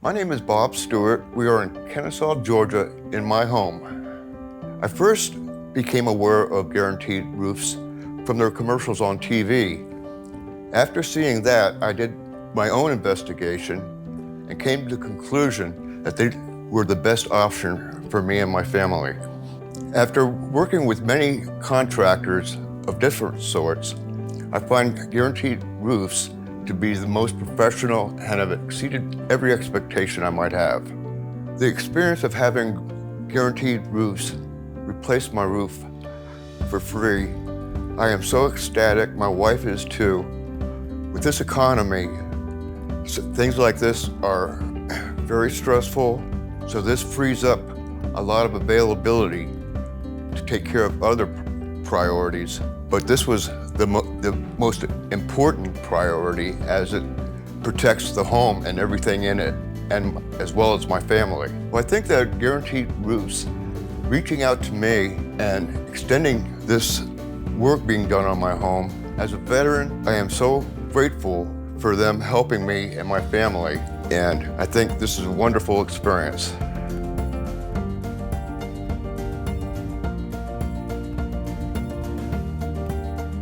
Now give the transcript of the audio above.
My name is Bob Stewart. We are in Kennesaw, Georgia, in my home. I first became aware of guaranteed roofs from their commercials on TV. After seeing that, I did my own investigation and came to the conclusion that they were the best option for me and my family. After working with many contractors of different sorts, I find guaranteed roofs to be the most professional and have exceeded every expectation I might have. The experience of having guaranteed roofs replace my roof for free, I am so ecstatic, my wife is too. With this economy, things like this are very stressful, so this frees up a lot of availability to take care of other priorities. But this was the most important priority, as it protects the home and everything in it, and as well as my family. Well, I think that guaranteed roofs, reaching out to me and extending this work being done on my home, as a veteran, I am so grateful for them helping me and my family, and I think this is a wonderful experience.